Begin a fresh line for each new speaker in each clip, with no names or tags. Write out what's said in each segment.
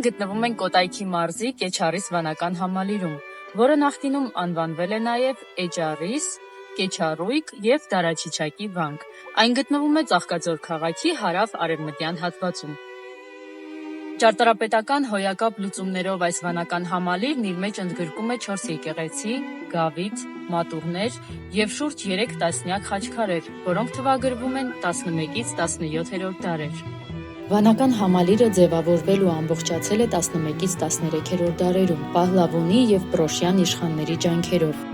գտնվում ենք Կոտայքի մարզի Կեչարիս վանական համալիրում, որը նախկինում անվանվել է նաև Էջարիս, Կեչարույկ և Դարաչիչակի վանք։ Այն գտնվում է Ծաղկաձոր քաղաքի հարավ-արևմտյան հատվածում։ Ճարտարապետական հոյակապ լուծումներով այս վանական համալիրն իր մեջ ընդգրկում է 4 եկեղեցի, գավիթ, մատուռներ և շուրջ 3 տասնյակ խաչքարեր, որոնք թվագրվում են 11-ից 17-րդ դարեր։ Վանական համալիրը ձևավորվել ու ամբողջացել է 11-ից 13-րդ դարերում Պահլավոնի և Պրոշյան իշխանների ջանքերով։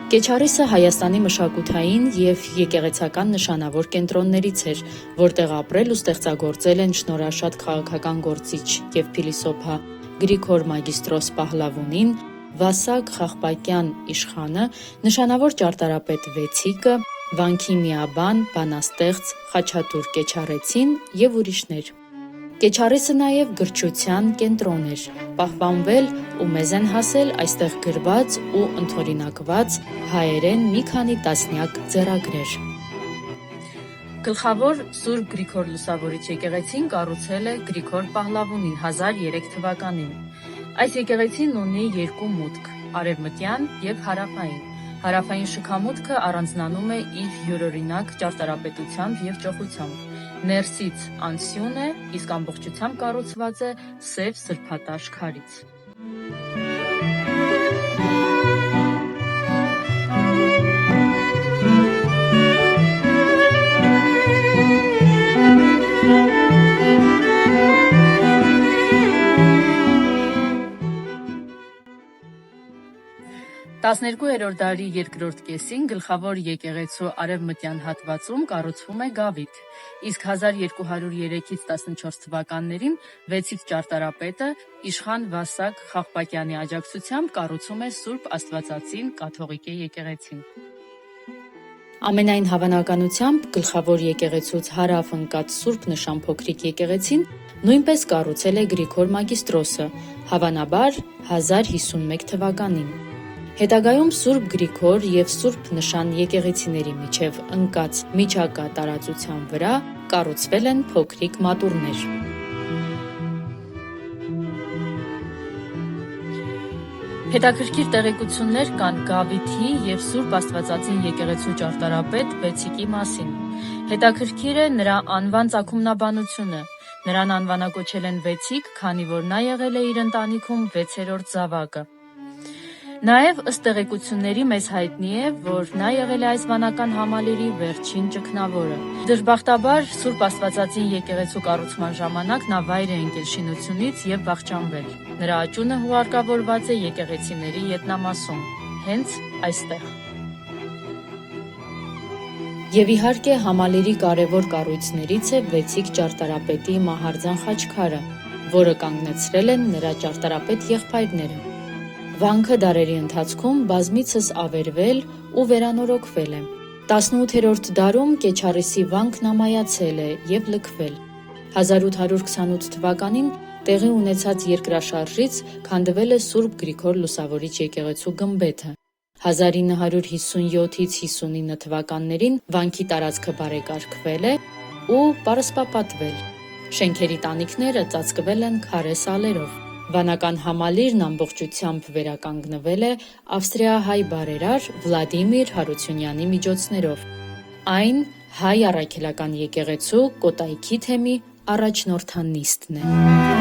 Կեչարիսը Հայաստանի մշակութային և եկեղեցական նշանավոր կենտրոններից էր, որտեղ ապրել ու ստեղծագործել են շնորհաշատ քաղաքական գործիչ և փիլիսոփա Գրիգոր Մագիստրոս Պահլավոնին, Վասակ Խաղպակյան իշխանը, նշանավոր ճարտարապետ Վեցիկը, վանքի միաբան, բանաստեղծ Խաչատուր Կեչարեցին և ուրիշներ։ Կեչարիսը նաև գրչության կենտրոն էր, պահպանվել ու մեզ են հասել այստեղ գրված ու ընդօրինակված հայերեն մի քանի տասնյակ ձեռագրեր։ Գլխավոր Սուրբ Գրիգոր Լուսավորիչ եկեղեցին կառուցել է Գրիգոր Պահլավոնին 1003 թվականին։ Այս եկեղեցին ունի 2 մուտք՝ արևմտյան և հարավային։ Հարավային շքամուտքը առանձնանում է իր յուրօրինակ ճարտարապետությամբ և ճոխությամբ։ Ներսից անսյուն է, իսկ ամբողջությամբ կառուցված է սև սրբատաշ քարից։ Տասներկուերորդ դարի երկրորդ կեսին գլխավոր եկեղեցու արևմտյան հատվածում կառուցվում է գավիթ, իսկ 1203-ից 14 թվականներին Վեցիկ ճարտարապետը իշխան Վասակ Խաղպակյանի աջակցությամբ կառուցում է Սուրբ Աստվածածին կաթողիկե եկեղեցին։ Ամենայն հավանականությամբ գլխավոր եկեղեցուց հարավ ընկած Սուրբ Նշան փոքրիկ եկեղեցին նույնպես կառուցել է Գրիգոր Մագիստրոսը, հավանաբար 1051 թվականին։ Հետագայում Սուրբ Գրիգոր և Սուրբ Նշան եկեղեցիների միջև ընկած միջակա տարածության վրա կառուցվել են փոքրիկ մատուռներ։ Հետաքրքիր տեղեկություններ կան գավիթի և Սուրբ Աստվածածին եկեղեցու ճարտարապետ Վեցիկի մասին։ Հետաքրքիր է նրա անվան ծագումնաբանությունը։ Նրան անվանակոչել են Վեցիկ, քանի որ նա եղել է իր ընտանիքում 6-րդ զավակը։ Նաև ըստ տեղեկությունների մեզ հայտնի է, որ նա եղել է այս վանական համալիրի վերջին ճգնավորը։ Դժբախտաբար Սուրբ Աստվածածին եկեղեցու կառուցման ժամանակ նա վայր է ընկել շինությունից և վախճանվել։ Նրա աճյունը հուղարկավորված է եկեղեցիների ետնամասում, հենց այստեղ։ Եվ իհարկե համալիրի կարևոր կառույցներից է Վեցիկ ճարտարապետի մահարձան խաչքարը, որը կանգնեցրել են նրա ճարտարապետ եղբայրները։ Վանքը դարերի ընթացքում բազմիցս ավերվել ու վերանորոգվել է։ 18-րդ դարում Կեչարիսի վանքն ամայացել է և լքվել։ 1828 թվականին տեղի ունեցած երկրաշարժից քանդվել է Սուրբ Գրիգոր Լուսավորիչ եկեղեցու գմբեթը։ 1957-ից 59 թվականներին վանքի տարածքը բարեկարգվել է ու պարսպապատվել։ Շենքերի տանիքները ծածկվել են քարե սալերով։ Վանական համալիրն ամբողջությամբ վերականգնվել է ավստրիահայ բարերար Վլադիմիր Հարությունյանի միջոցներով։ Այն հայ առաքելական եկեղեցու Կոտայքի թեմի առաջնորդանիստն է։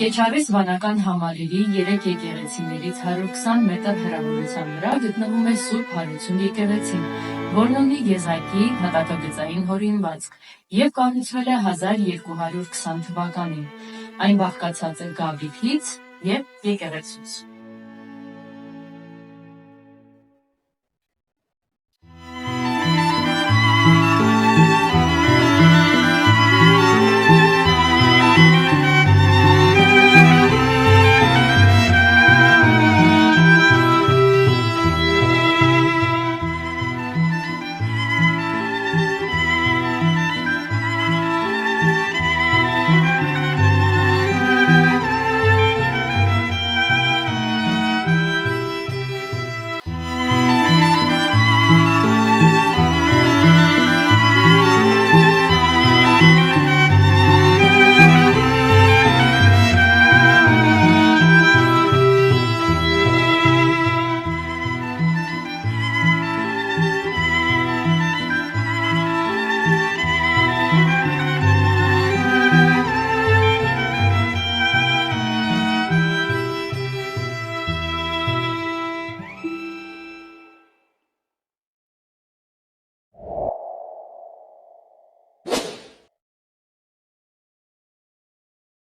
Կեչարիս վանական համալիրի 3 եկեղեցիներից 120 մետր հեռավորության վրա գտնվում է Սուրբ Հարություն եկեղեցին, որն ունի եզակի հատակագծային հորինվածք և կառուցվել է 1220 թվականին։ Այն բաղկացած է գավիթից և եկեղեցուց։